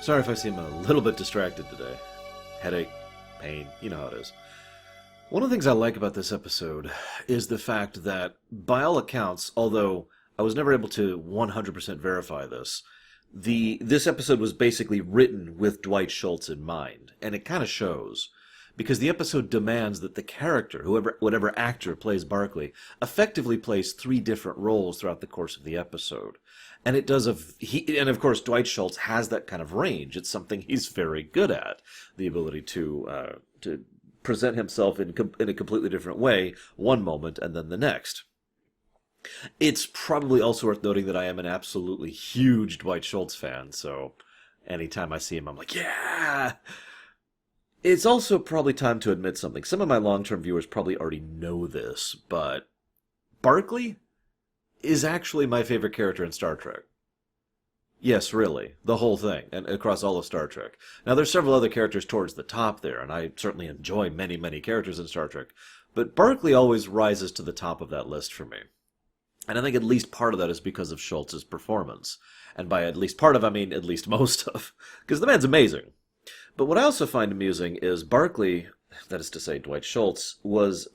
Sorry if I seem a little bit distracted today. Headache, pain, you know how it is. One of the things I like about this episode is the fact that, by all accounts, although I was never able to 100% verify this, this episode was basically written with Dwight Schultz in mind, and it kind of shows. Because the episode demands that the character, whatever actor plays Barclay, effectively plays 3 different roles throughout the course of the episode. And it does and of course Dwight Schultz has that kind of range. It's something he's very good at, the ability to present himself in a completely different way one moment and then the next. It's probably also worth noting that I am an absolutely huge Dwight Schultz fan, so anytime I see him, I'm like, yeah! It's also probably time to admit something. Some of my long-term viewers probably already know this, but Barclay is actually my favorite character in Star Trek. Yes, really. The whole thing, and across all of Star Trek. Now, there's several other characters towards the top there, and I certainly enjoy many, many characters in Star Trek, but Barclay always rises to the top of that list for me. And I think at least part of that is because of Schultz's performance. And by at least part of, I mean at least most of. Because the man's amazing. But what I also find amusing is Barclay, that is to say Dwight Schultz, was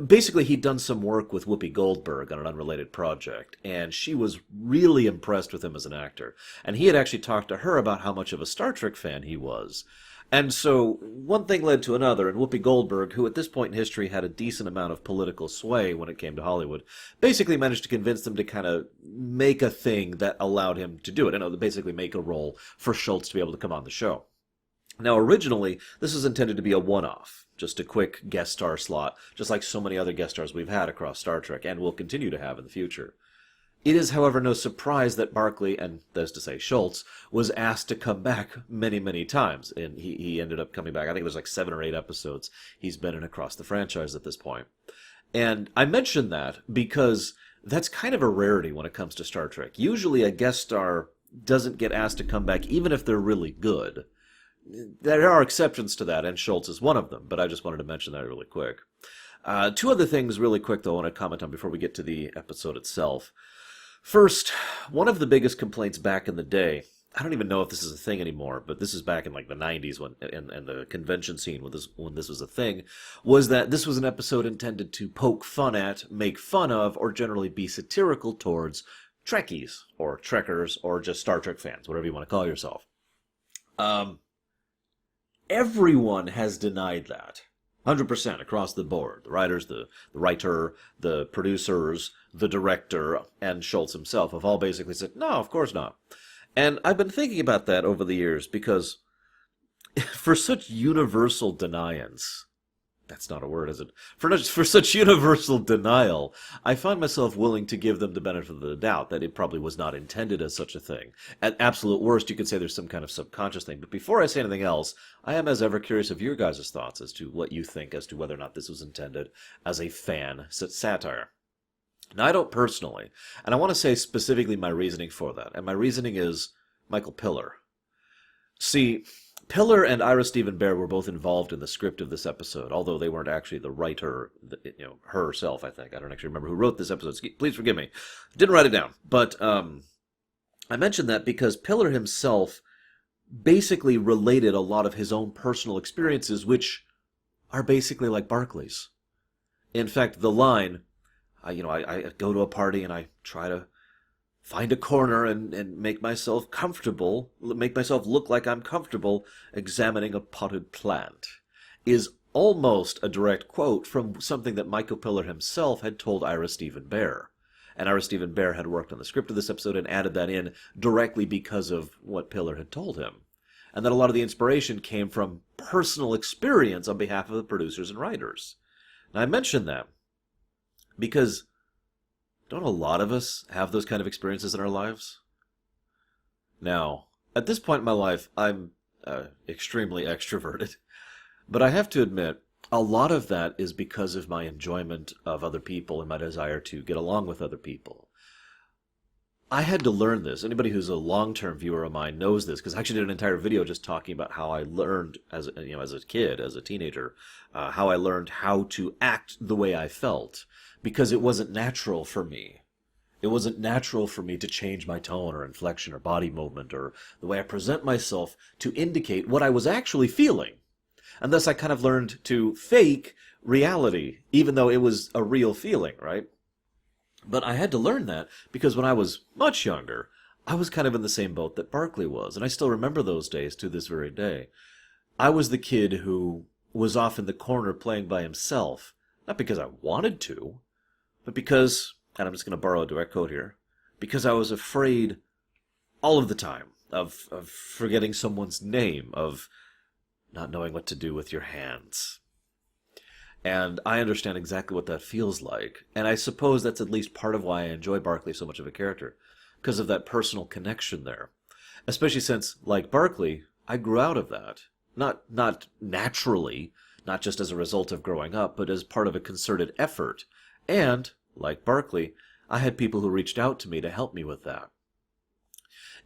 basically he'd done some work with Whoopi Goldberg on an unrelated project, and she was really impressed with him as an actor. And he had actually talked to her about how much of a Star Trek fan he was. And so one thing led to another, and Whoopi Goldberg, who at this point in history had a decent amount of political sway when it came to Hollywood, basically managed to convince them to kind of make a thing that allowed him to do it, and basically make a role for Schultz to be able to come on the show. Now, originally, this was intended to be a one-off, just a quick guest star slot, just like so many other guest stars we've had across Star Trek, and will continue to have in the future. It is, however, no surprise that Barclay, and that is to say Schultz, was asked to come back many, many times. And he ended up coming back, I think there's like 7 or 8 episodes he's been in across the franchise at this point. And I mention that because that's kind of a rarity when it comes to Star Trek. Usually a guest star doesn't get asked to come back even if they're really good. There are exceptions to that, and Schultz is one of them, but I just wanted to mention that really quick. 2 other things really quick, though, I want to comment on before we get to the episode itself. First, one of the biggest complaints back in the day, I don't even know if this is a thing anymore, but this is back in like the 90s when and the convention scene when this was a thing, was that this was an episode intended to poke fun at, make fun of, or generally be satirical towards Trekkies, or Trekkers, or just Star Trek fans, whatever you want to call yourself. Everyone has denied that. 100% across the board. The writers, the writer, the producers, the director, and Schultz himself have all basically said, no, of course not. And I've been thinking about that over the years because for such universal deniance, that's not a word, is it? For such universal denial, I find myself willing to give them the benefit of the doubt that it probably was not intended as such a thing. At absolute worst, you could say there's some kind of subconscious thing. But before I say anything else, I am as ever curious of your guys' thoughts as to what you think as to whether or not this was intended as a fan satire. Now, I don't personally, and I want to say specifically my reasoning for that. And my reasoning is Michael Piller. See, Piller and Ira Steven Behr were both involved in the script of this episode, although they weren't actually the writer, herself, I think. I don't actually remember who wrote this episode. Please forgive me. Didn't write it down. But I mentioned that because Piller himself basically related a lot of his own personal experiences, which are basically like Barclay's. In fact, the line, I go to a party and I try to find a corner and make myself comfortable, make myself look like I'm comfortable examining a potted plant, is almost a direct quote from something that Michael Piller himself had told Ira Steven Behr. And Ira Steven Behr had worked on the script of this episode and added that in directly because of what Piller had told him. And that a lot of the inspiration came from personal experience on behalf of the producers and writers. Now, I mention that because don't a lot of us have those kind of experiences in our lives? Now, at this point in my life, I'm extremely extroverted. But I have to admit, a lot of that is because of my enjoyment of other people and my desire to get along with other people. I had to learn this. Anybody who's a long-term viewer of mine knows this, because I actually did an entire video just talking about how I learned as a kid, as a teenager, how I learned how to act the way I felt, because it wasn't natural for me. It wasn't natural for me to change my tone or inflection or body movement or the way I present myself to indicate what I was actually feeling. And thus I kind of learned to fake reality, even though it was a real feeling, right? But I had to learn that because when I was much younger, I was kind of in the same boat that Barclay was, and I still remember those days to this very day. I was the kid who was off in the corner playing by himself, not because I wanted to, but because, and I'm just going to borrow a direct quote here, because I was afraid all of the time of forgetting someone's name, of not knowing what to do with your hands. And I understand exactly what that feels like, and I suppose that's at least part of why I enjoy Barclay so much of a character, because of that personal connection there. Especially since, like Barclay, I grew out of that. Not naturally, not just as a result of growing up, but as part of a concerted effort. And, like Barclay, I had people who reached out to me to help me with that.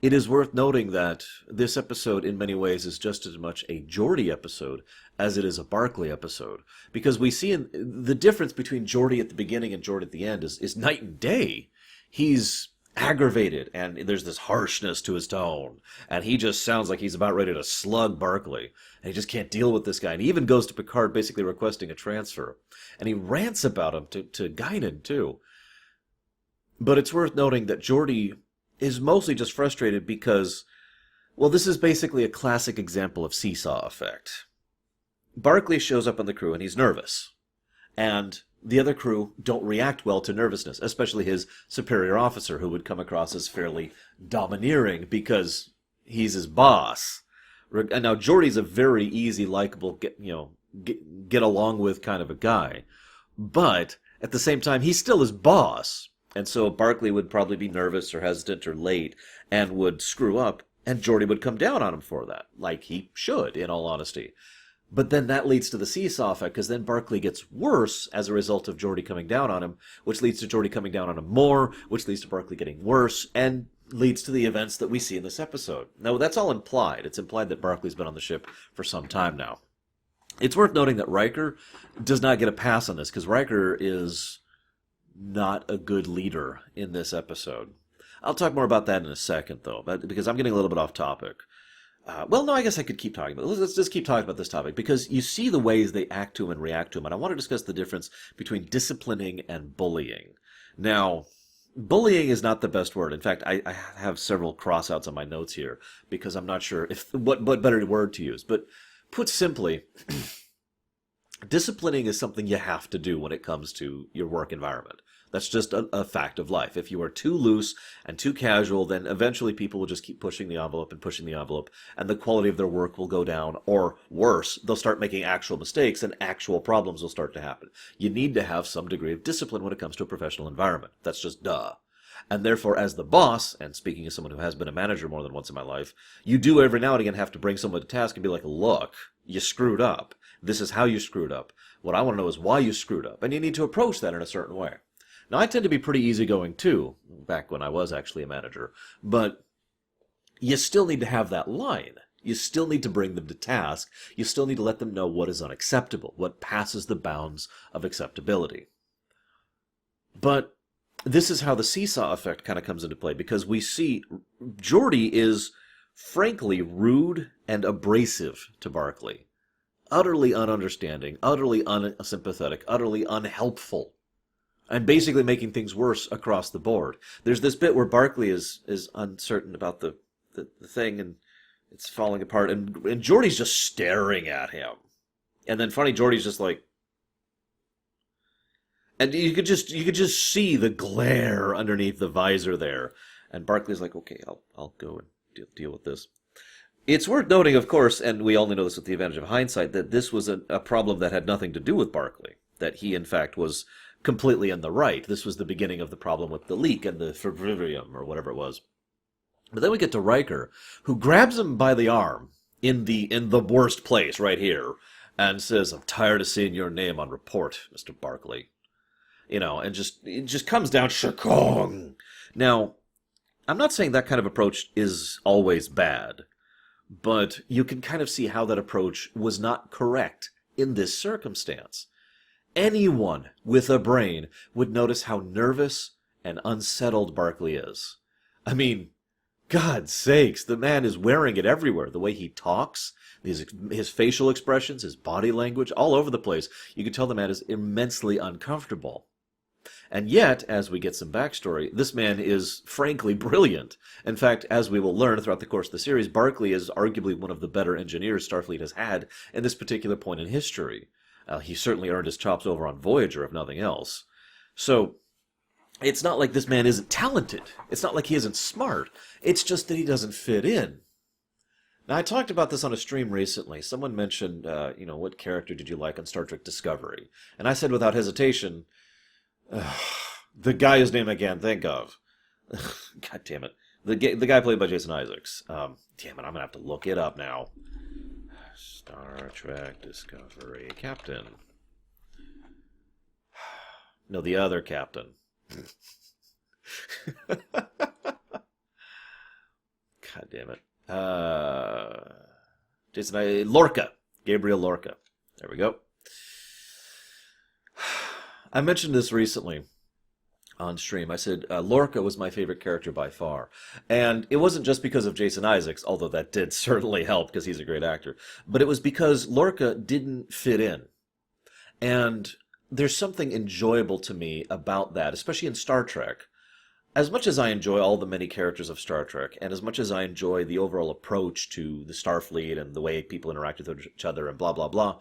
It is worth noting that this episode in many ways is just as much a Geordi episode as it is a Barclay episode. Because we see the difference between Geordi at the beginning and Geordi at the end is night and day. He's aggravated, and there's this harshness to his tone, and he just sounds like he's about ready to slug Barclay, and he just can't deal with this guy, and he even goes to Picard basically requesting a transfer, and he rants about him to Guinan, too. But it's worth noting that Geordi is mostly just frustrated because, well, this is basically a classic example of seesaw effect. Barclay shows up on the crew, and he's nervous, and the other crew don't react well to nervousness, especially his superior officer, who would come across as fairly domineering because he's his boss. And now Geordi's a very easy, likable, get along with kind of a guy, but at the same time, he's still his boss. And so Barclay would probably be nervous or hesitant or late and would screw up, and Geordi would come down on him for that, like he should, in all honesty. But then that leads to the seesaw effect, because then Barclay gets worse as a result of Geordi coming down on him, which leads to Geordi coming down on him more, which leads to Barclay getting worse, and leads to the events that we see in this episode. Now, that's all implied. It's implied that Barclay's been on the ship for some time now. It's worth noting that Riker does not get a pass on this, because Riker is not a good leader in this episode. I'll talk more about that in a second, though, because I'm getting a little bit off topic. Well, no, I guess I could keep talking about it. Let's just keep talking about this topic, because you see the ways they act to him and react to him, and I want to discuss the difference between disciplining and bullying. Now, bullying is not the best word. In fact, I have several crossouts on my notes here, because I'm not sure what better word to use. But put simply, disciplining is something you have to do when it comes to your work environment. That's just a fact of life. If you are too loose and too casual, then eventually people will just keep pushing the envelope and pushing the envelope, and the quality of their work will go down, or worse, they'll start making actual mistakes and actual problems will start to happen. You need to have some degree of discipline when it comes to a professional environment. That's just duh. And therefore, as the boss, and speaking as someone who has been a manager more than once in my life, you do every now and again have to bring someone to task and be like, look, you screwed up. This is how you screwed up. What I want to know is why you screwed up. And you need to approach that in a certain way. Now, I tend to be pretty easygoing, too, back when I was actually a manager, but you still need to have that line. You still need to bring them to task. You still need to let them know what is unacceptable, what passes the bounds of acceptability. But this is how the seesaw effect kind of comes into play, because we see Geordi is, frankly, rude and abrasive to Barclay. Utterly ununderstanding, utterly unsympathetic, utterly unhelpful. And basically making things worse across the board. There's this bit where Barclay is uncertain about the thing, and it's falling apart, and Geordi's just staring at him. And then funny, Geordi's just like, and you could just see the glare underneath the visor there. And Barclay's like, okay, I'll go and deal with this. It's worth noting, of course, and we only know this with the advantage of hindsight, that this was a problem that had nothing to do with Barclay. That he, in fact, was completely in the right. This was the beginning of the problem with the leak and the febrium, or whatever it was. But then we get to Riker, who grabs him by the arm in the worst place right here, and says, "I'm tired of seeing your name on report, Mr. Barclay." And it just comes down shakong. Now, I'm not saying that kind of approach is always bad, but you can kind of see how that approach was not correct in this circumstance. Anyone with a brain would notice how nervous and unsettled Barclay is. I mean, God's sakes, the man is wearing it everywhere. The way he talks, his facial expressions, his body language, all over the place. You can tell the man is immensely uncomfortable. And yet, as we get some backstory, this man is frankly brilliant. In fact, as we will learn throughout the course of the series, Barclay is arguably one of the better engineers Starfleet has had in this particular point in history. He certainly earned his chops over on Voyager, if nothing else. So, it's not like this man isn't talented. It's not like he isn't smart. It's just that he doesn't fit in. Now, I talked about this on a stream recently. Someone mentioned, what character did you like on Star Trek Discovery? And I said without hesitation, the guy whose name I can't think of. God damn it. The guy played by Jason Isaacs. Damn it, I'm going to have to look it up now. Star Trek Discovery Captain. No, the other captain. God damn it. Lorca. Gabriel Lorca. There we go. I mentioned this recently on stream. I said Lorca was my favorite character by far. And it wasn't just because of Jason Isaacs, although that did certainly help because he's a great actor. But it was because Lorca didn't fit in. And there's something enjoyable to me about that, especially in Star Trek. As much as I enjoy all the many characters of Star Trek, and as much as I enjoy the overall approach to the Starfleet and the way people interact with each other and blah, blah, blah,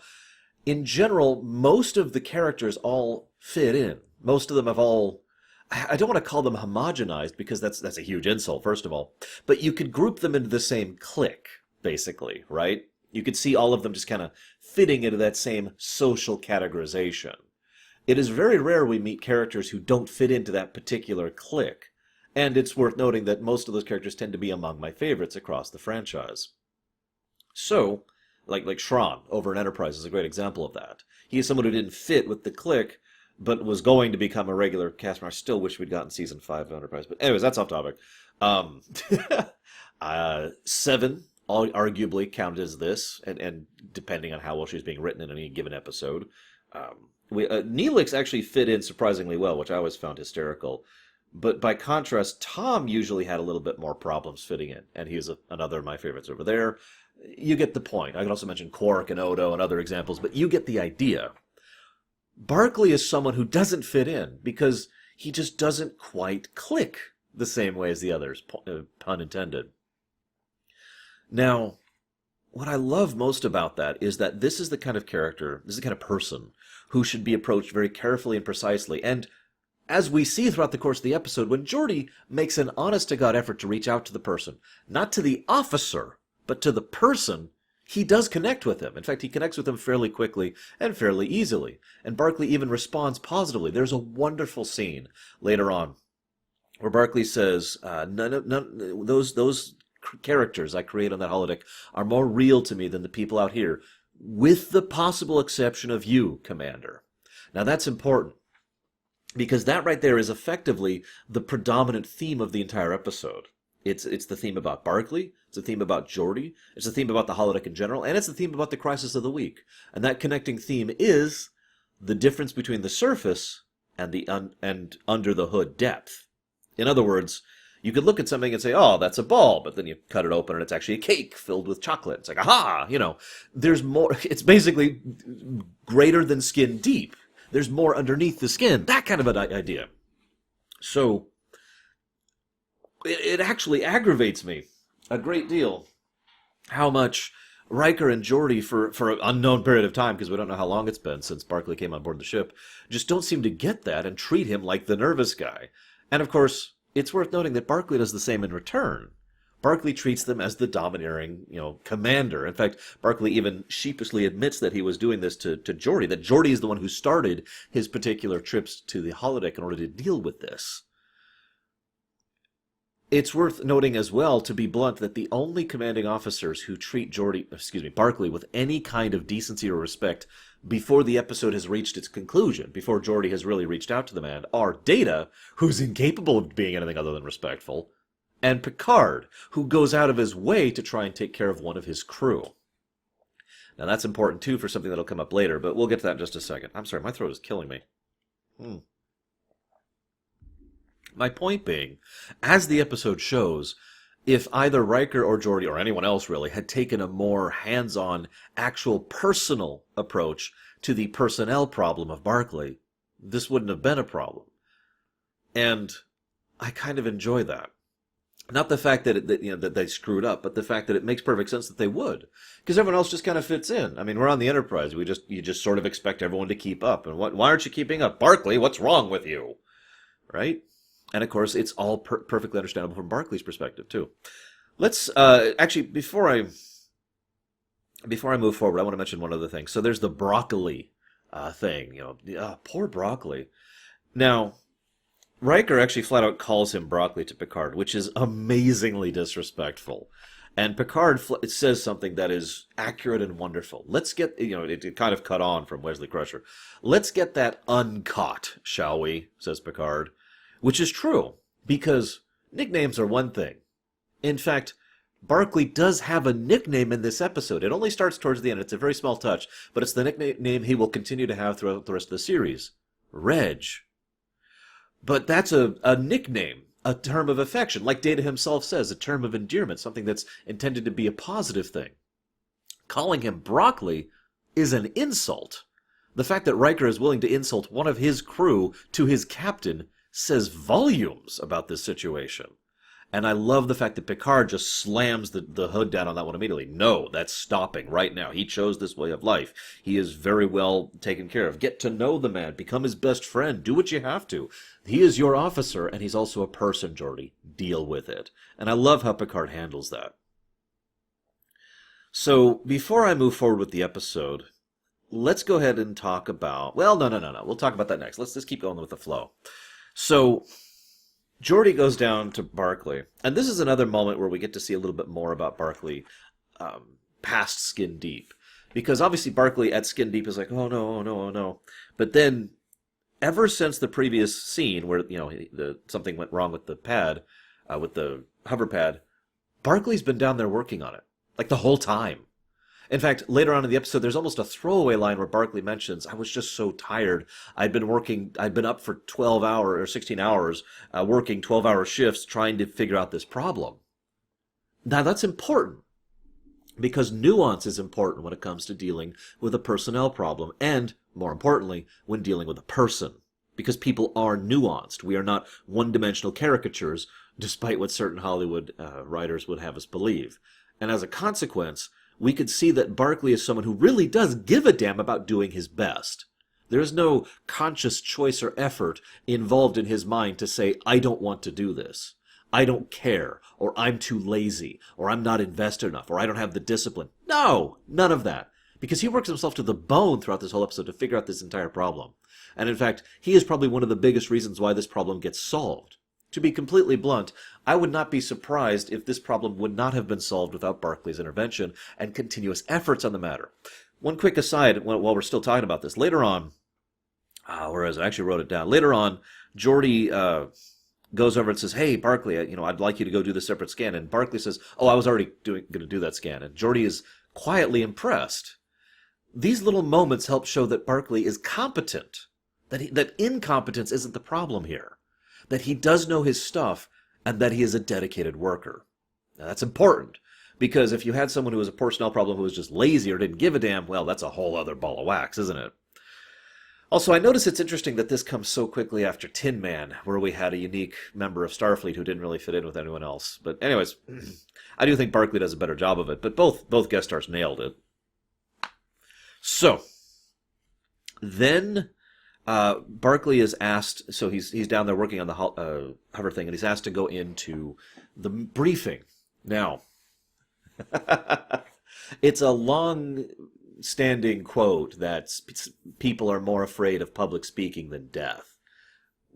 in general, most of the characters all fit in. Most of them have all... I don't want to call them homogenized, because that's a huge insult, first of all. But you could group them into the same clique, basically, right? You could see all of them just kind of fitting into that same social categorization. It is very rare we meet characters who don't fit into that particular clique. And it's worth noting that most of those characters tend to be among my favorites across the franchise. So, like Shran over in Enterprise is a great example of that. He is someone who didn't fit with the clique, but was going to become a regular cast member. I still wish we'd gotten Season 5 of Enterprise. But anyways, that's off topic. Seven arguably counted as this, and depending on how well she's being written in any given episode. Neelix actually fit in surprisingly well, which I always found hysterical. But by contrast, Tom usually had a little bit more problems fitting in, and he's another of my favorites over there. You get the point. I can also mention Quark and Odo and other examples, but you get the idea. Barclay is someone who doesn't fit in because he just doesn't quite click the same way as the others, pun intended. Now, what I love most about that is that this is the kind of character, this is the kind of person who should be approached very carefully and precisely. And as we see throughout the course of the episode, when Geordi makes an honest-to-God effort to reach out to the person, not to the officer, but to the person, he does connect with him. In fact, he connects with him fairly quickly and fairly easily. And Barclay even responds positively. There's a wonderful scene later on where Barclay says, those characters I create on that holodeck are more real to me than the people out here, with the possible exception of you, Commander. Now that's important, because that right there is effectively the predominant theme of the entire episode. It's the theme about Barclay, it's a theme about Geordi, it's a theme about the holodeck in general, and it's a theme about the crisis of the week. And that connecting theme is the difference between the surface and the and under the hood depth. In other words, you could look at something and say, oh, that's a ball, but then you cut it open and it's actually a cake filled with chocolate. It's like, aha, there's more. It's basically greater than skin deep. There's more underneath the skin, that kind of an idea. So it actually aggravates me a great deal how much Riker and Geordi, for an unknown period of time, because we don't know how long it's been since Barclay came on board the ship, just don't seem to get that and treat him like the nervous guy. And of course, it's worth noting that Barclay does the same in return. Barclay treats them as the domineering, commander. In fact, Barclay even sheepishly admits that he was doing this to Geordi, that Geordi is the one who started his particular trips to the holodeck in order to deal with this. It's worth noting as well, to be blunt, that the only commanding officers who treat Barclay with any kind of decency or respect before the episode has reached its conclusion, before Geordi has really reached out to the man, are Data, who's incapable of being anything other than respectful, and Picard, who goes out of his way to try and take care of one of his crew. Now that's important too for something that'll come up later, but we'll get to that in just a second. I'm sorry, my throat is killing me. My point being, as the episode shows, if either Riker or Geordi or anyone else really had taken a more hands-on, actual personal approach to the personnel problem of Barclay, this wouldn't have been a problem. And I kind of enjoy that. Not the fact that, that they screwed up, but the fact that it makes perfect sense that they would. Because everyone else just kind of fits in. I mean, we're on the Enterprise. You just sort of expect everyone to keep up. And why aren't you keeping up? Barclay, what's wrong with you? Right? And of course, it's all perfectly understandable from Barclay's perspective, too. Let's, actually, before I move forward, I want to mention one other thing. So there's the broccoli thing. Poor broccoli. Now, Riker actually flat out calls him broccoli to Picard, which is amazingly disrespectful. And Picard says something that is accurate and wonderful. Let's get, it kind of cut on from Wesley Crusher. Let's get that uncaught, shall we, says Picard. Which is true, because nicknames are one thing. In fact, Barclay does have a nickname in this episode. It only starts towards the end. It's a very small touch, but it's the nickname he will continue to have throughout the rest of the series. Reg. But that's a nickname, a term of affection. Like Data himself says, a term of endearment, something that's intended to be a positive thing. Calling him broccoli is an insult. The fact that Riker is willing to insult one of his crew to his captain says volumes about this situation. And I love the fact that Picard just slams the hood down on that one immediately. No, that's stopping right now. He chose this way of life. He is very well taken care of. Get to know the man. Become his best friend. Do what you have to. He is your officer, and he's also a person, Geordi. Deal with it. And I love how Picard handles that. So, before I move forward with the episode, let's go ahead and talk about... Well, no. We'll talk about that next. Let's just keep going with the flow. So, Geordi goes down to Barclay, and this is another moment where we get to see a little bit more about Barclay past Skin Deep. Because obviously Barclay at Skin Deep is like, oh no. But then, ever since the previous scene where, something went wrong with the pad, with the hover pad, Barclay's been down there working on it. Like the whole time. In fact, later on in the episode, there's almost a throwaway line where Barclay mentions, I was just so tired. I'd been up for 12 hours or 16 hours, working 12-hour shifts trying to figure out this problem. Now, that's important, because nuance is important when it comes to dealing with a personnel problem, and, more importantly, when dealing with a person. Because people are nuanced. We are not one-dimensional caricatures, despite what certain Hollywood writers would have us believe. And as a consequence, we could see that Barclay is someone who really does give a damn about doing his best. There is no conscious choice or effort involved in his mind to say, I don't want to do this. I don't care, or I'm too lazy, or I'm not invested enough, or I don't have the discipline. No, none of that. Because he works himself to the bone throughout this whole episode to figure out this entire problem. And in fact, he is probably one of the biggest reasons why this problem gets solved. To be completely blunt, I would not be surprised if this problem would not have been solved without Barclay's intervention and continuous efforts on the matter. One quick aside, while we're still talking about this, later on, whereas I actually wrote it down, later on, Geordi goes over and says, hey, Barclay, I'd like you to go do the separate scan. And Barclay says, oh, I was already going to do that scan. And Geordi is quietly impressed. These little moments help show that Barclay is competent, that incompetence isn't the problem here. That he does know his stuff, and that he is a dedicated worker. Now, that's important, because if you had someone who was a personnel problem who was just lazy or didn't give a damn, well, that's a whole other ball of wax, isn't it? Also, I notice it's interesting that this comes so quickly after Tin Man, where we had a unique member of Starfleet who didn't really fit in with anyone else. But anyways, I do think Barclay does a better job of it, but both guest stars nailed it. So, then... Barclay is asked, so he's down there working on the hover thing, and he's asked to go into the briefing. Now, it's a long-standing quote that people are more afraid of public speaking than death.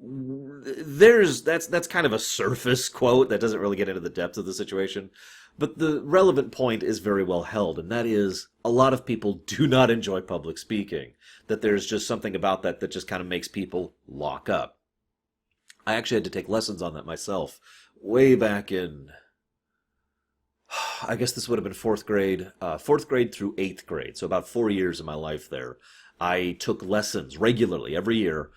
That's kind of a surface quote that doesn't really get into the depth of the situation, but the relevant point is very well held, and that is a lot of people do not enjoy public speaking. That there's just something about that just kind of makes people lock up. I actually had to take lessons on that myself way back in, I guess this would have been fourth grade through 8th grade, so about 4 years of my life there. I took lessons regularly every year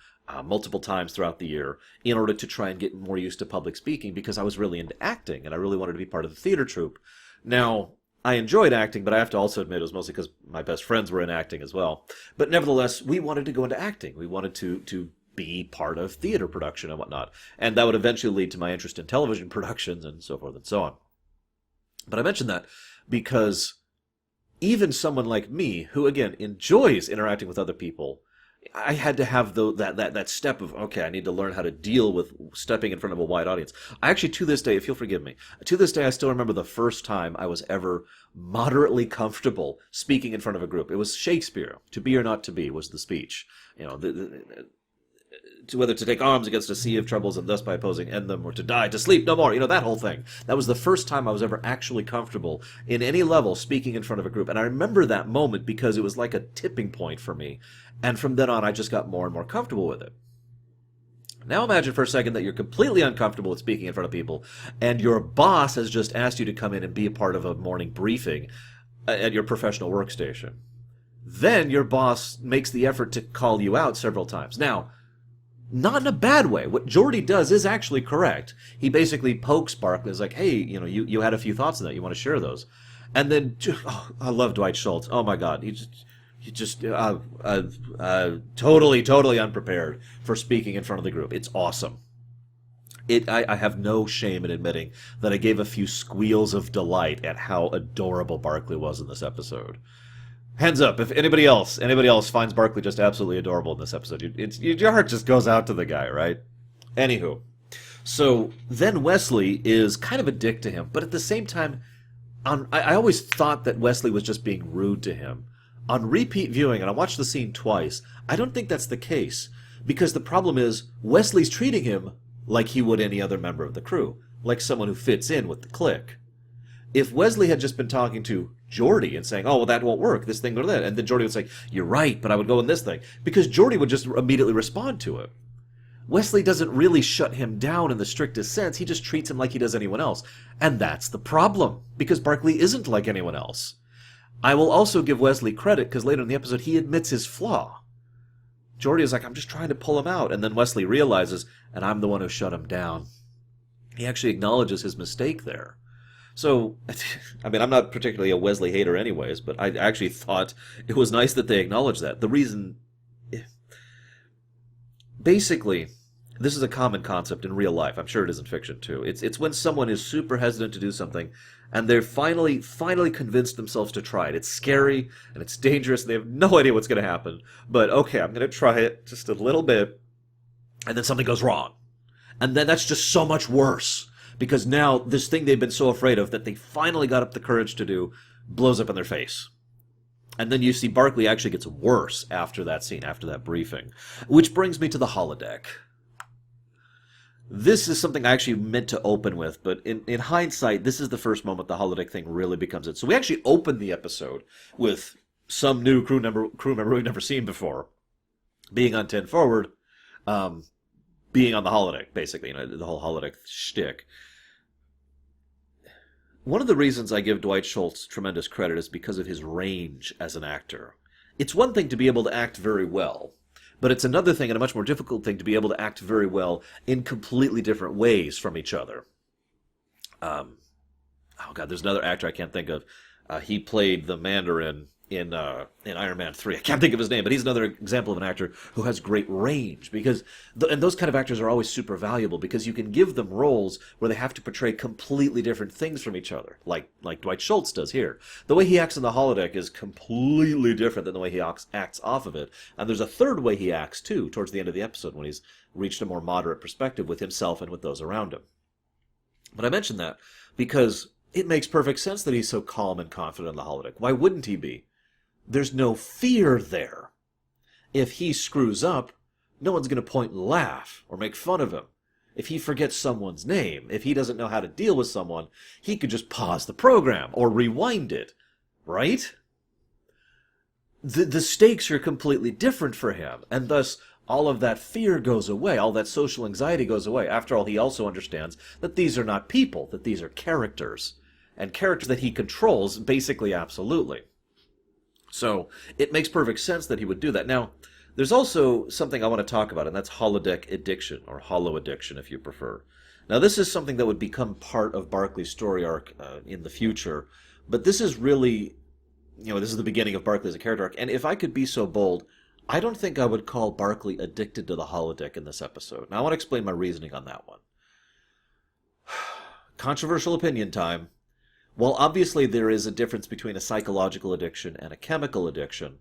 multiple times throughout the year in order to try and get more used to public speaking because I was really into acting and I really wanted to be part of the theater troupe. Now, I enjoyed acting, but I have to also admit it was mostly because my best friends were in acting as well. But nevertheless, we wanted to go into acting. We wanted to be part of theater production and whatnot. And that would eventually lead to my interest in television productions and so forth and so on. But I mention that because even someone like me, who again enjoys interacting with other people, I had to have that step of, okay, I need to learn how to deal with stepping in front of a wide audience. I actually, to this day, if you'll forgive me, to this day I still remember the first time I was ever moderately comfortable speaking in front of a group. It was Shakespeare. To be or not to be was the speech. You know, to whether to take arms against a sea of troubles and thus by opposing end them, or to die, to sleep no more, you know, that whole thing. That was the first time I was ever actually comfortable in any level speaking in front of a group. And I remember that moment because it was like a tipping point for me. And from then on, I just got more and more comfortable with it. Now imagine for a second that you're completely uncomfortable with speaking in front of people, and your boss has just asked you to come in and be a part of a morning briefing at your professional workstation. Then your boss makes the effort to call you out several times. Now, not in a bad way. What Geordi does is actually correct. He basically pokes Barclay. He's like, hey, you know, you had a few thoughts on that. You want to share those? And then, I love Dwight Schultz. Oh my God. He just totally unprepared for speaking in front of the group. It's awesome. I have no shame in admitting that I gave a few squeals of delight at how adorable Barclay was in this episode. Hands up if anybody else finds Barclay just absolutely adorable in this episode. Your heart just goes out to the guy, right? Anywho, so then Wesley is kind of a dick to him, but at the same time, I always thought that Wesley was just being rude to him. On repeat viewing, and I watched the scene twice, I don't think that's the case, because the problem is Wesley's treating him like he would any other member of the crew, like someone who fits in with the clique. If Wesley had just been talking to Geordi and saying, oh, well, that won't work, this thing or that, and then Geordi would say, you're right, but I would go in this thing, because Geordi would just immediately respond to it. Wesley doesn't really shut him down in the strictest sense, he just treats him like he does anyone else. And that's the problem, because Barclay isn't like anyone else. I will also give Wesley credit, because later in the episode he admits his flaw. Geordi is like, I'm just trying to pull him out, and then Wesley realizes, and I'm the one who shut him down. He actually acknowledges his mistake there. So, I mean, I'm not particularly a Wesley hater anyways, but I actually thought it was nice that they acknowledged that. The reason... Basically, this is a common concept in real life. I'm sure it is in fiction, too. It's when someone is super hesitant to do something, and they're finally convinced themselves to try it. It's scary, and it's dangerous, and they have no idea what's going to happen. But, okay, I'm going to try it just a little bit, and then something goes wrong. And then that's just so much worse. Because now, this thing they've been so afraid of that they finally got up the courage to do blows up in their face. And then you see Barclay actually gets worse after that scene, after that briefing. Which brings me to the holodeck. This is something I actually meant to open with, but in hindsight, this is the first moment the holodeck thing really becomes it. So we actually open the episode with some new crew member we've never seen before being on 10 Forward, being on the holodeck, basically, you know, the whole holodeck shtick. One of the reasons I give Dwight Schultz tremendous credit is because of his range as an actor. It's one thing to be able to act very well, but it's another thing and a much more difficult thing to be able to act very well in completely different ways from each other. Oh God, there's another actor I can't think of. He played the Mandarin in Iron Man 3. I can't think of his name, but he's another example of an actor who has great range. Because and those kind of actors are always super valuable because you can give them roles where they have to portray completely different things from each other, like Dwight Schultz does here. The way he acts in the holodeck is completely different than the way he acts off of it. And there's a third way he acts, too, towards the end of the episode when he's reached a more moderate perspective with himself and with those around him. But I mention that because it makes perfect sense that he's so calm and confident in the holodeck. Why wouldn't he be? There's no fear there. If he screws up, no one's going to point and laugh or make fun of him. If he forgets someone's name, if he doesn't know how to deal with someone, he could just pause the program or rewind it, right? The stakes are completely different for him, and thus all of that fear goes away, all that social anxiety goes away. After all, he also understands that these are not people, that these are characters, and characters that he controls basically absolutely. So, it makes perfect sense that he would do that. Now, There's also something I want to talk about, and that's holodeck addiction, or holo addiction if you prefer. Now, this is something that would become part of Barclay's story arc in the future, but this is really, this is the beginning of Barclay as a character arc, and if I could be so bold, I don't think I would call Barclay addicted to the holodeck in this episode. Now, I want to explain my reasoning on that one. Controversial opinion time. Well, obviously there is a difference between a psychological addiction and a chemical addiction,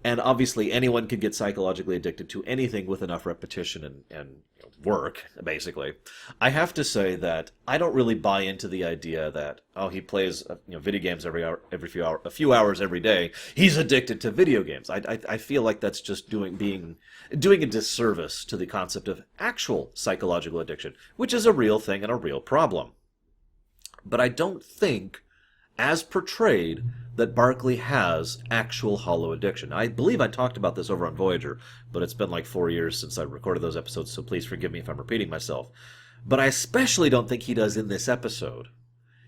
and obviously anyone can get psychologically addicted to anything with enough repetition and work, basically. I have to say that I don't really buy into the idea that, he plays video games a few hours every day. He's addicted to video games. I feel like that's just doing a disservice to the concept of actual psychological addiction, which is a real thing and a real problem. But I don't think, as portrayed, that Barclay has actual holo addiction. I believe I talked about this over on Voyager, but it's been like 4 years since I recorded those episodes, so please forgive me if I'm repeating myself. But I especially don't think he does in this episode.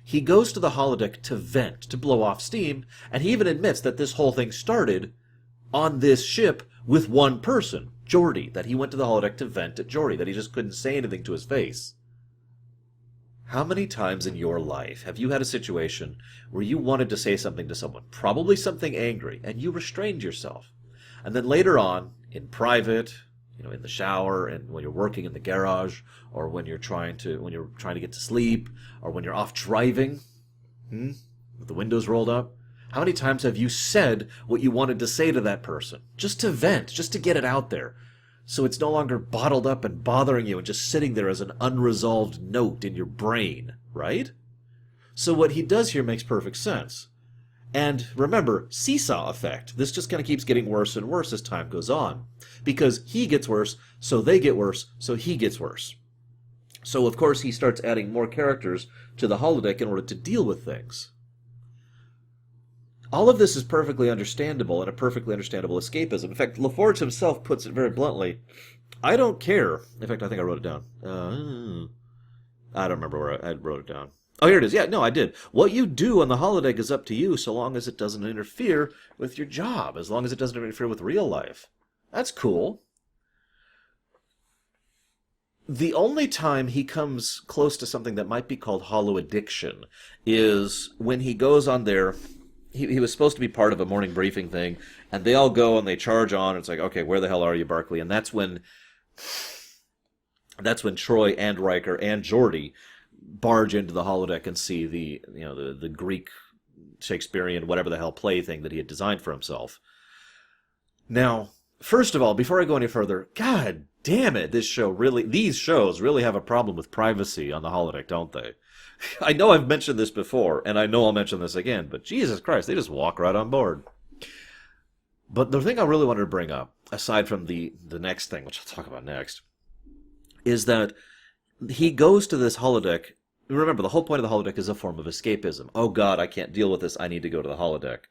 He goes to the holodeck to vent, to blow off steam, and he even admits that this whole thing started on this ship with one person, Geordi, that he went to the holodeck to vent at Geordi, that he just couldn't say anything to his face. How many times in your life have you had a situation where you wanted to say something to someone, probably something angry, and you restrained yourself? And then later on, in private, in the shower, and when you're working in the garage, or when you're trying to get to sleep, or when you're off driving, with the windows rolled up, how many times have you said what you wanted to say to that person? Just to vent, just to get it out there. So it's no longer bottled up and bothering you and just sitting there as an unresolved note in your brain, right? So what he does here makes perfect sense. And remember, seesaw effect. This just kind of keeps getting worse and worse as time goes on. Because he gets worse, so they get worse, so he gets worse. So of course he starts adding more characters to the holodeck in order to deal with things. All of this is perfectly understandable and a perfectly understandable escapism. In fact, LaForge himself puts it very bluntly. I don't care. In fact, I think I wrote it down. I don't remember where I wrote it down. Oh, here it is. Yeah, no, I did. What you do on the holodeck is up to you so long as it doesn't interfere with your job, as long as it doesn't interfere with real life. That's cool. The only time he comes close to something that might be called holo addiction is when he goes on there. He was supposed to be part of a morning briefing thing, and they all go and they charge on. And it's like, okay, where the hell are you, Barclay? And that's when Troy and Riker and Geordi barge into the holodeck and see the Greek Shakespearean whatever the hell play thing that he had designed for himself. Now, first of all, before I go any further, God damn it, these shows really have a problem with privacy on the holodeck, don't they? I know I've mentioned this before, and I know I'll mention this again, but Jesus Christ, they just walk right on board. But the thing I really wanted to bring up, aside from the next thing, which I'll talk about next, is that he goes to this holodeck. Remember, the whole point of the holodeck is a form of escapism. Oh God, I can't deal with this, I need to go to the holodeck.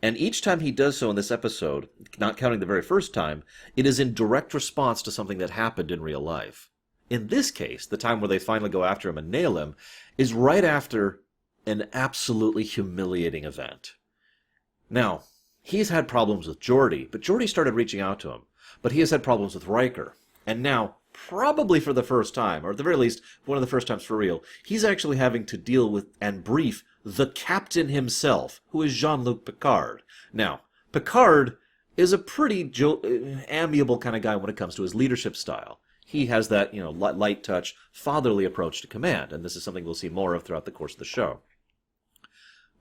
And each time he does so in this episode, not counting the very first time, it is in direct response to something that happened in real life. In this case, the time where they finally go after him and nail him is right after an absolutely humiliating event. Now, he's had problems with Geordi, but Geordi started reaching out to him. But he has had problems with Riker. And now, probably for the first time, or at the very least, one of the first times for real, he's actually having to deal with and brief the captain himself, who is Jean-Luc Picard. Now, Picard is a pretty amiable kind of guy when it comes to his leadership style. He has that, light touch, fatherly approach to command, and this is something we'll see more of throughout the course of the show.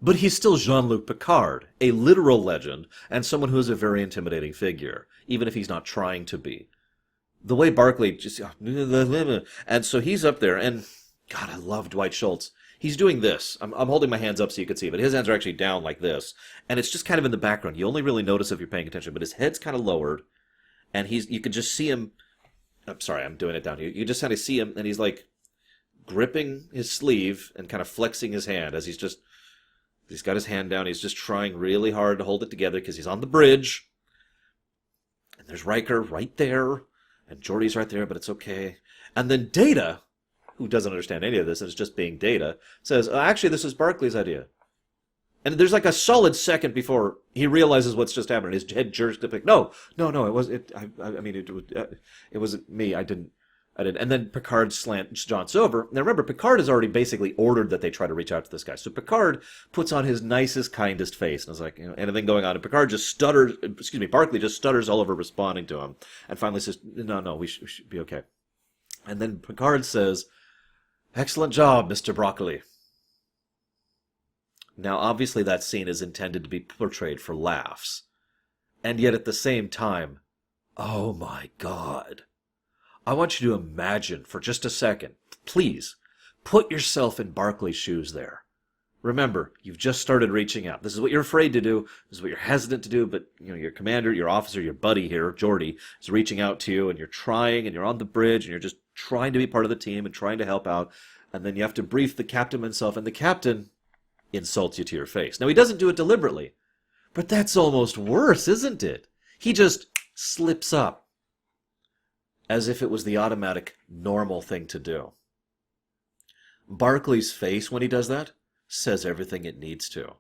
But he's still Jean-Luc Picard, a literal legend, and someone who is a very intimidating figure, even if he's not trying to be. The way Barclay just... And so he's up there, and... God, I love Dwight Schultz. He's doing this. I'm holding my hands up so you can see, but his hands are actually down like this, and it's just kind of in the background. You only really notice if you're paying attention, but his head's kind of lowered, and you can just see him... I'm sorry, I'm doing it down here. You just kind of see him, and he's like gripping his sleeve and kind of flexing his hand as he's got his hand down. He's just trying really hard to hold it together because he's on the bridge. And there's Riker right there, and Geordi's right there, but it's okay. And then Data, who doesn't understand any of this and is just being Data, says, actually, this is Barclay's idea. And there's like a solid second before he realizes what's just happened. His head jerks to pick. No, no, no. It was it. I mean, it wasn't me. I didn't. I didn't. And then Picard jaunts over. Now remember, Picard has already basically ordered that they try to reach out to this guy. So Picard puts on his nicest, kindest face, and is like, anything going on. And Picard just stutters. Excuse me, Barclay just stutters all over responding to him, and finally says, "No, no, we should be okay." And then Picard says, "Excellent job, Mr. Broccoli." Now, obviously, that scene is intended to be portrayed for laughs. And yet, at the same time, oh my God. I want you to imagine for just a second, please, put yourself in Barclay's shoes there. Remember, you've just started reaching out. This is what you're afraid to do. This is what you're hesitant to do, but your commander, your officer, your buddy here, Geordi, is reaching out to you, and you're trying, and you're on the bridge, and you're just trying to be part of the team and trying to help out. And then you have to brief the captain himself, and the captain insults you to your face. Now, he doesn't do it deliberately, but that's almost worse, isn't it? He just slips up, as if it was the automatic, normal thing to do. Barclay's face, when he does that, says everything it needs to.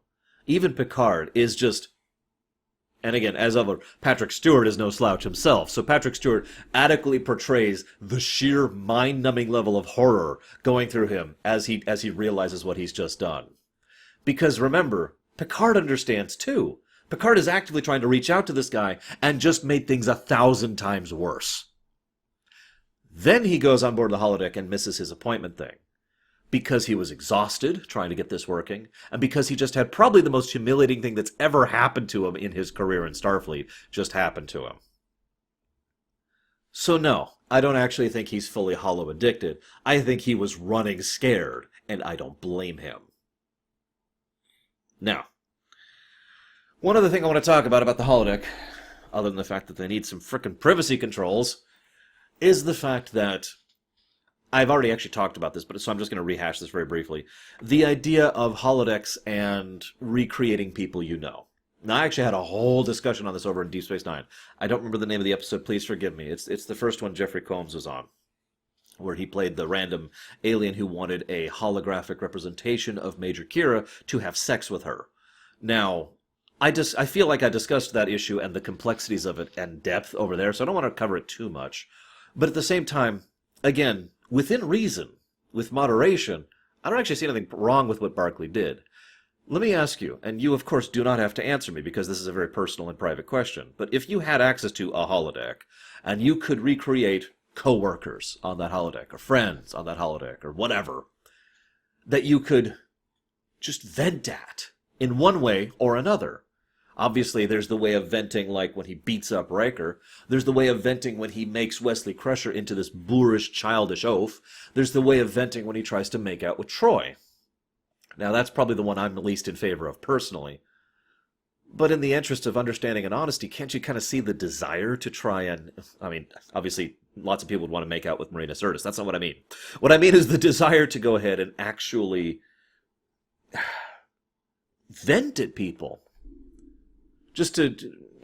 Even Picard is just... And again, as ever, Patrick Stewart is no slouch himself, so Patrick Stewart adequately portrays the sheer mind-numbing level of horror going through him as he realizes what he's just done. Because remember, Picard understands too. Picard is actively trying to reach out to this guy and just made things 1,000 times worse. Then he goes on board the holodeck and misses his appointment thing. Because he was exhausted trying to get this working, and because he just had probably the most humiliating thing that's ever happened to him in his career in Starfleet just happened to him. So no, I don't actually think he's fully holo-addicted. I think he was running scared, and I don't blame him. Now, one other thing I want to talk about the holodeck, other than the fact that they need some frickin' privacy controls, is the fact that I've already actually talked about this, but so I'm just going to rehash this very briefly. The idea of holodecks and recreating people you know. Now, I actually had a whole discussion on this over in Deep Space Nine. I don't remember the name of the episode. Please forgive me. It's the first one Jeffrey Combs was on, where he played the random alien who wanted a holographic representation of Major Kira to have sex with her. Now, I feel like I discussed that issue and the complexities of it and depth over there, so I don't want to cover it too much. But at the same time, again, within reason, with moderation, I don't actually see anything wrong with what Barclay did. Let me ask you, and you of course do not have to answer me because this is a very personal and private question, but if you had access to a holodeck, and you could recreate co-workers on that holodeck, or friends on that holodeck, or whatever, that you could just vent at in one way or another. Obviously, there's the way of venting like when he beats up Riker. There's the way of venting when he makes Wesley Crusher into this boorish, childish oaf. There's the way of venting when he tries to make out with Troy. Now, that's probably the one I'm the least in favor of personally. But in the interest of understanding and honesty, can't you kind of see the desire to try and... I mean, obviously, lots of people would want to make out with Marina Sirtis. That's not what I mean. What I mean is the desire to go ahead and actually vent at people.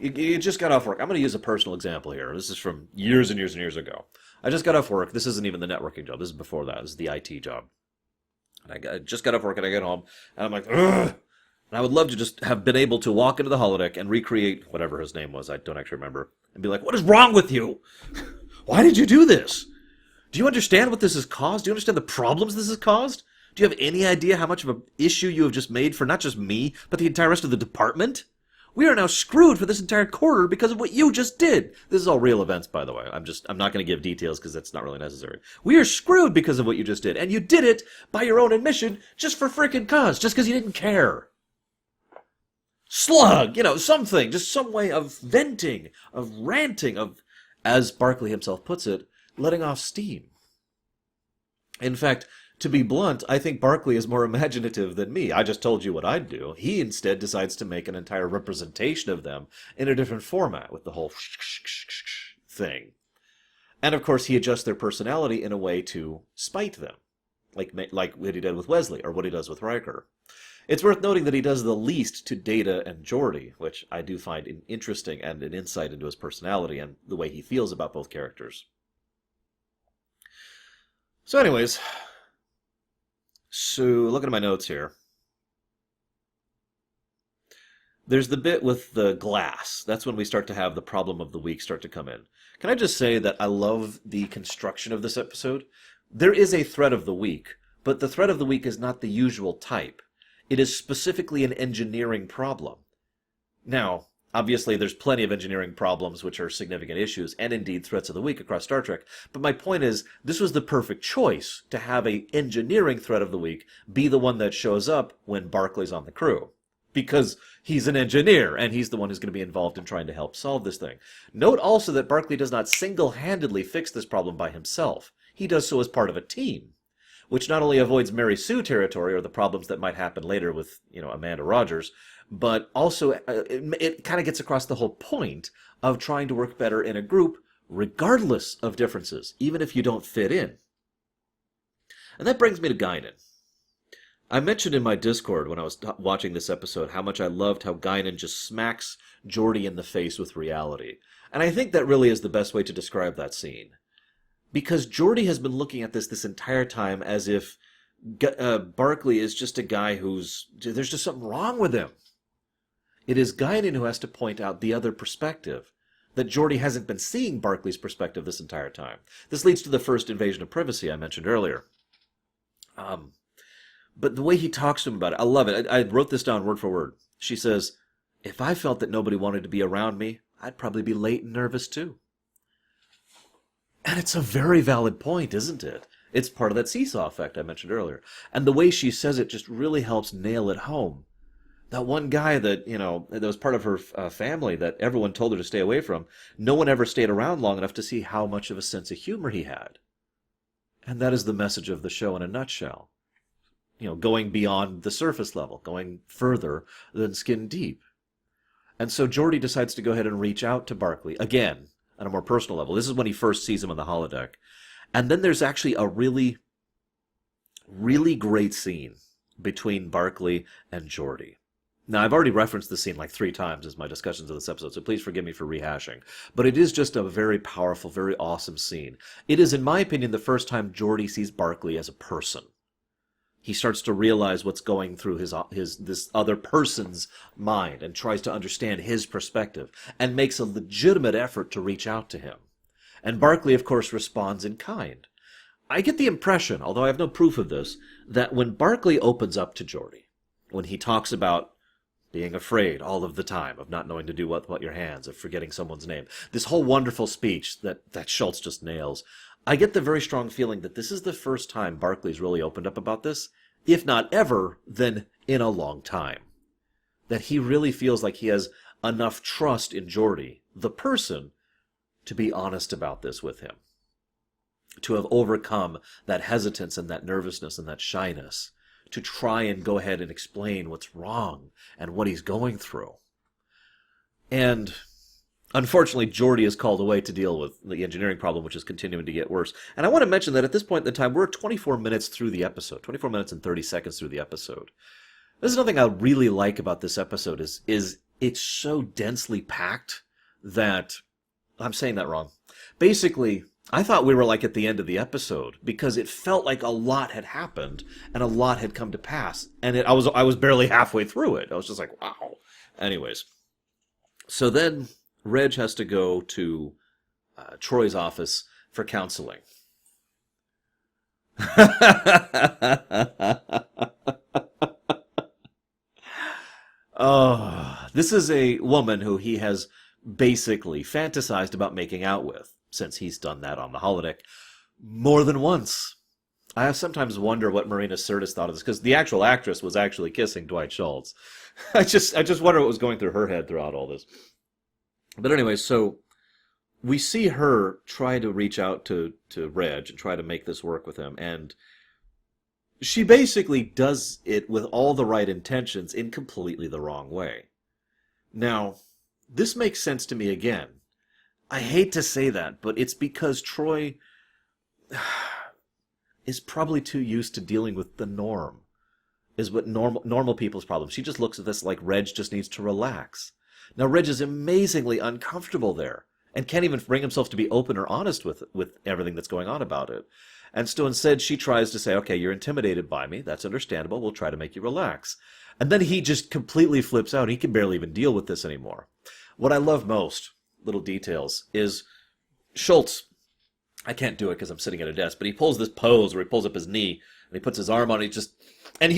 You just got off work. I'm going to use a personal example here. This is from years and years and years ago. I just got off work. This isn't even the networking job. This is before that. This is the IT job. And I just got off work and I get home, and I'm like, ugh! And I would love to just have been able to walk into the holodeck and recreate whatever his name was. I don't actually remember. And be like, what is wrong with you? Why did you do this? Do you understand what this has caused? Do you understand the problems this has caused? Do you have any idea how much of an issue you have just made for not just me, but the entire rest of the department? We are now screwed for this entire quarter because of what you just did. This is all real events, by the way. I'm not going to give details because that's not really necessary. We are screwed because of what you just did. And you did it by your own admission just for frickin' cause, just because you didn't care. Slug, something, just some way of venting, of ranting, of, as Barclay himself puts it, letting off steam. In fact, to be blunt, I think Barclay is more imaginative than me. I just told you what I'd do. He instead decides to make an entire representation of them in a different format with the whole thing. And of course, he adjusts their personality in a way to spite them, like what he did with Wesley or what he does with Riker. It's worth noting that he does the least to Data and Geordi, which I do find interesting and an insight into his personality and the way he feels about both characters. So anyways... So, looking at my notes here. There's the bit with the glass. That's when we start to have the problem of the week start to come in. Can I just say that I love the construction of this episode? There is a threat of the week, but the threat of the week is not the usual type. It is specifically an engineering problem. Now, obviously, there's plenty of engineering problems which are significant issues, and indeed threats of the week across Star Trek. But my point is, this was the perfect choice to have a engineering threat of the week be the one that shows up when Barclay's on the crew. Because he's an engineer, and he's the one who's going to be involved in trying to help solve this thing. Note also that Barclay does not single-handedly fix this problem by himself. He does so as part of a team, which not only avoids Mary Sue territory, or the problems that might happen later with, Amanda Rogers, but also it kind of gets across the whole point of trying to work better in a group, regardless of differences, even if you don't fit in. And that brings me to Guinan. I mentioned in my Discord when I was watching this episode how much I loved how Guinan just smacks Geordi in the face with reality. And I think that really is the best way to describe that scene. Because Geordi has been looking at this entire time as if Barclay is just a guy there's just something wrong with him. It is Guinan who has to point out the other perspective, that Geordi hasn't been seeing Barclay's perspective this entire time. This leads to the first invasion of privacy I mentioned earlier. But the way he talks to him about it, I love it. I wrote this down word for word. She says, "If I felt that nobody wanted to be around me, I'd probably be late and nervous too." And it's a very valid point, isn't it? It's part of that seesaw effect I mentioned earlier. And the way she says it just really helps nail it home. That one guy that was part of her family that everyone told her to stay away from, no one ever stayed around long enough to see how much of a sense of humor he had. And that is the message of the show in a nutshell. Going beyond the surface level, going further than skin deep. And so Geordi decides to go ahead and reach out to Barclay, again, on a more personal level. This is when he first sees him on the holodeck. And then there's actually a really, really great scene between Barclay and Geordi. Now, I've already referenced this scene like 3 times as my discussions of this episode, so please forgive me for rehashing. But it is just a very powerful, very awesome scene. It is, in my opinion, the first time Geordi sees Barclay as a person. He starts to realize what's going through this other person's mind and tries to understand his perspective and makes a legitimate effort to reach out to him. And Barclay, of course, responds in kind. I get the impression, although I have no proof of this, that when Barclay opens up to Geordi, when he talks about being afraid all of the time, of not knowing to do what your hands, of forgetting someone's name, this whole wonderful speech that Schultz just nails, I get the very strong feeling that this is the first time Barclay's really opened up about this, if not ever, then in a long time. That he really feels like he has enough trust in Geordi, the person, to be honest about this with him. To have overcome that hesitance and that nervousness and that shyness. To try and go ahead and explain what's wrong and what he's going through. And unfortunately, Geordi is called away to deal with the engineering problem, which is continuing to get worse. And I want to mention that at this point in time, we're 24 minutes through the episode. 24 minutes and 30 seconds through the episode. There's another thing I really like about this episode is it's so densely packed that... I'm saying that wrong. Basically, I thought we were like at the end of the episode because it felt like a lot had happened and a lot had come to pass. And I was barely halfway through it. I was just like, wow. Anyways. So then... Reg has to go to Troy's office for counseling. Oh, this is a woman who he has basically fantasized about making out with, since he's done that on the holodeck more than once. I sometimes wonder what Marina Sirtis thought of this, because the actual actress was actually kissing Dwight Schultz. I just wonder what was going through her head throughout all this. But anyway, so we see her try to reach out to Reg and try to make this work with him, and she basically does it with all the right intentions in completely the wrong way. Now, this makes sense to me again. I hate to say that, but it's because Troy is probably too used to dealing with the norm, is what normal people's problem. She just looks at this like Reg just needs to relax. Now, Reg is amazingly uncomfortable there and can't even bring himself to be open or honest with everything that's going on about it. And so instead she tries to say, okay, you're intimidated by me. That's understandable. We'll try to make you relax. And then he just completely flips out. He can barely even deal with this anymore. What I love most, little details, is Schultz. I can't do it because I'm sitting at a desk, but he pulls this pose where he pulls up his knee and he puts his arm on it. He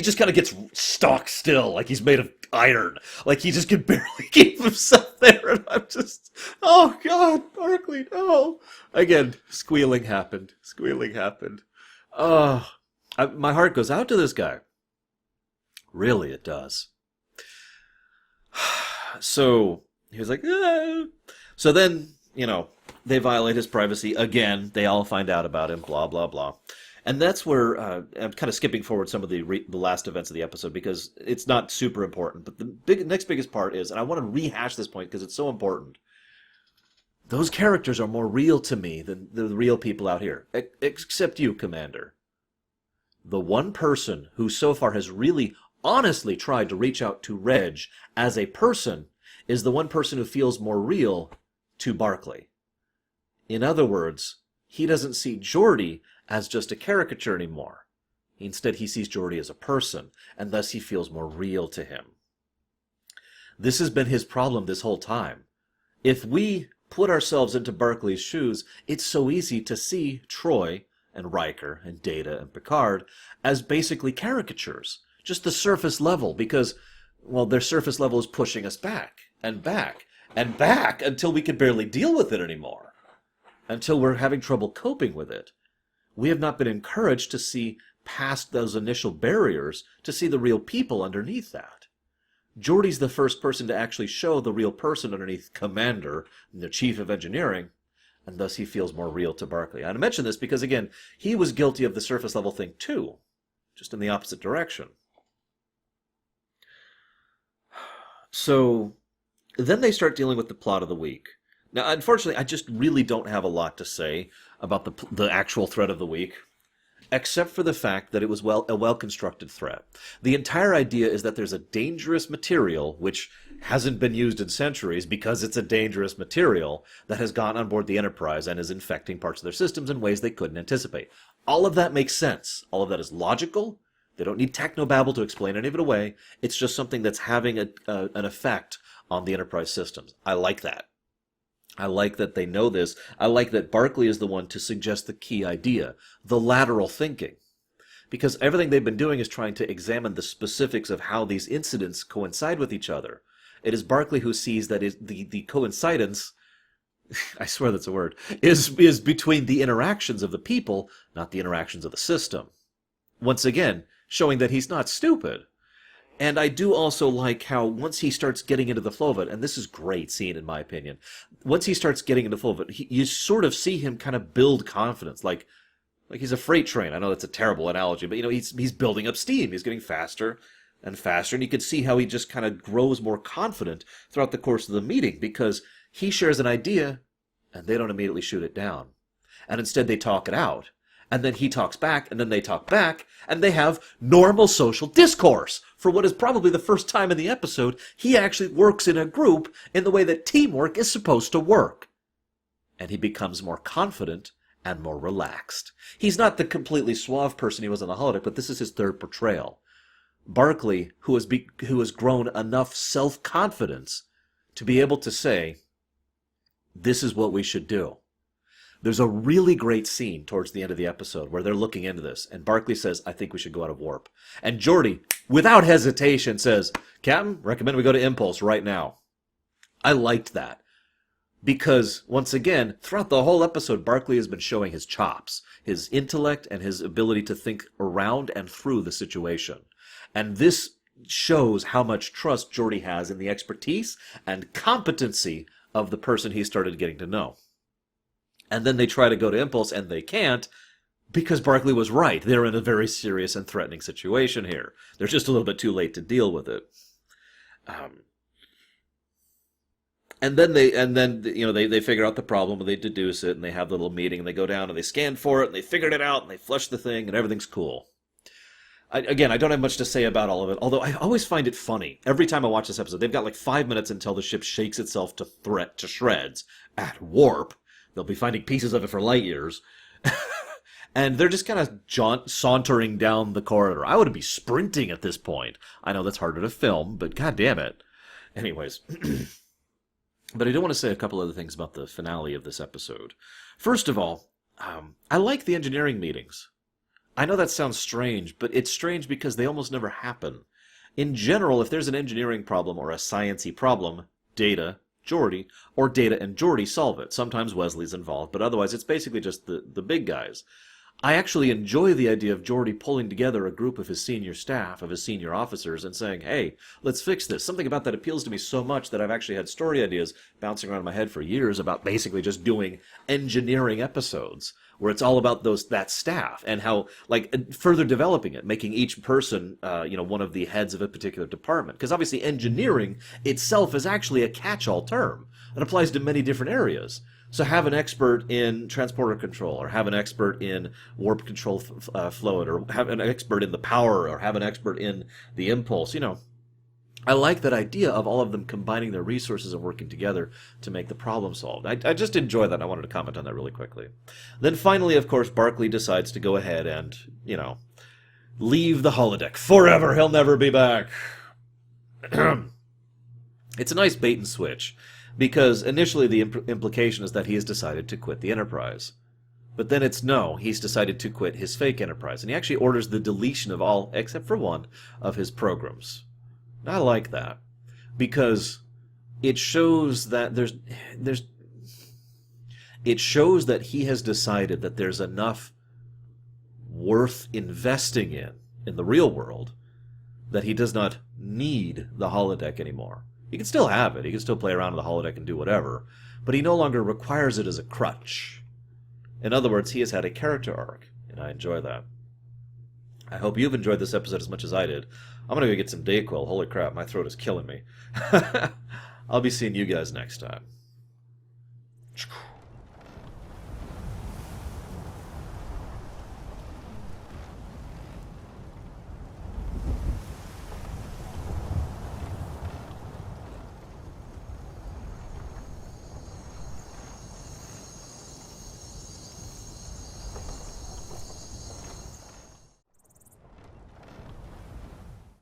just kind of gets stock still, like he's made of iron. Like he just can barely keep himself there. And I'm just, oh God, Barclay, no. Again, squealing happened. Oh, my heart goes out to this guy. Really, it does. So he was like, ah. So then, they violate his privacy again. They all find out about him, blah, blah, blah. And that's where I'm kind of skipping forward some of the last events of the episode because it's not super important. But the next biggest part is, and I want to rehash this point because it's so important, those characters are more real to me than the real people out here. Except you, Commander. The one person who so far has really honestly tried to reach out to Reg as a person is the one person who feels more real to Barclay. In other words, he doesn't see Geordi as just a caricature anymore. Instead, he sees Geordi as a person, and thus he feels more real to him. This has been his problem this whole time. If we put ourselves into Barclay's shoes, it's so easy to see Troy and Riker and Data and Picard as basically caricatures, just the surface level, because, well, their surface level is pushing us back and back and back until we can barely deal with it anymore, until we're having trouble coping with it. We have not been encouraged to see past those initial barriers, to see the real people underneath that. Geordi's the first person to actually show the real person underneath Commander, the Chief of Engineering, and thus he feels more real to Barclay. And I mention this because, again, he was guilty of the surface level thing too, just in the opposite direction. So then they start dealing with the plot of the week. Now, unfortunately, I just really don't have a lot to say about the actual thread of the week, except for the fact that it was a well-constructed thread. The entire idea is that there's a dangerous material, which hasn't been used in centuries because it's a dangerous material, that has gone on board the Enterprise and is infecting parts of their systems in ways they couldn't anticipate. All of that makes sense. All of that is logical. They don't need technobabble to explain any of it away. It's just something that's having an effect on the Enterprise systems. I like that. I like that they know this. I like that Barclay is the one to suggest the key idea, the lateral thinking. Because everything they've been doing is trying to examine the specifics of how these incidents coincide with each other. It is Barclay who sees that the coincidence, I swear that's a word, is between the interactions of the people, not the interactions of the system. Once again, showing that he's not stupid. And I do also like how once he starts getting into the flow of it, and this is a great scene in my opinion, once he starts getting into the flow of it, you sort of see him kind of build confidence, like he's a freight train. I know that's a terrible analogy, but he's building up steam. He's getting faster and faster, and you can see how he just kind of grows more confident throughout the course of the meeting because he shares an idea, and they don't immediately shoot it down. And instead they talk it out. And then he talks back, and then they talk back, and they have normal social discourse. For what is probably the first time in the episode, he actually works in a group in the way that teamwork is supposed to work. And he becomes more confident and more relaxed. He's not the completely suave person he was on the holodeck, but this is his third portrayal. Barclay, who has grown enough self-confidence to be able to say, this is what we should do. There's a really great scene towards the end of the episode where they're looking into this, and Barclay says, I think we should go out of warp. And Geordi, without hesitation, says, Captain, recommend we go to Impulse right now. I liked that. Because, once again, throughout the whole episode, Barclay has been showing his chops, his intellect, and his ability to think around and through the situation. And this shows how much trust Geordi has in the expertise and competency of the person he started getting to know. And then they try to go to Impulse, and they can't, because Barclay was right. They're in a very serious and threatening situation here. They're just a little bit too late to deal with it. And then they figure out the problem, and they deduce it, and they have the little meeting, and they go down, and they scan for it, and they figured it out, and they flush the thing, and everything's cool. I don't have much to say about all of it, although I always find it funny. Every time I watch this episode, they've got like 5 minutes until the ship shakes itself to shreds at warp. They'll be finding pieces of it for light years. And they're just kind of sauntering down the corridor. I would be sprinting at this point. I know that's harder to film, but god damn it. Anyways. But I do want to say a couple other things about the finale of this episode. First of all, I like the engineering meetings. I know that sounds strange, but it's strange because they almost never happen. In general, if there's an engineering problem or a science-y problem, Data, Geordi, or Data and Geordi solve it. Sometimes Wesley's involved, but otherwise it's basically just the big guys. I actually enjoy the idea of Geordi pulling together a group of his senior staff, of his senior officers, and saying, hey, let's fix this. Something about that appeals to me so much that I've actually had story ideas bouncing around in my head for years about basically just doing engineering episodes, where it's all about that staff and how, like, further developing it, making each person, one of the heads of a particular department. Because obviously engineering itself is actually a catch-all term. It applies to many different areas. So have an expert in transporter control, or have an expert in warp control fluid, or have an expert in the power, or have an expert in the impulse. I like that idea of all of them combining their resources and working together to make the problem solved. I just enjoy that, and I wanted to comment on that really quickly. Then finally, of course, Barclay decides to go ahead and, leave the holodeck forever. He'll never be back. It's a nice bait and switch. Because initially the implication is that he has decided to quit the Enterprise. But then it's no, he's decided to quit his fake Enterprise. And he actually orders the deletion of all, except for one, of his programs. I like that. Because it shows that it shows that he has decided that there's enough worth investing in the real world, that he does not need the holodeck anymore. He can still have it. He can still play around with the holodeck and do whatever. But he no longer requires it as a crutch. In other words, he has had a character arc, and I enjoy that. I hope you've enjoyed this episode as much as I did. I'm going to go get some Dayquil. Holy crap, my throat is killing me. I'll be seeing you guys next time.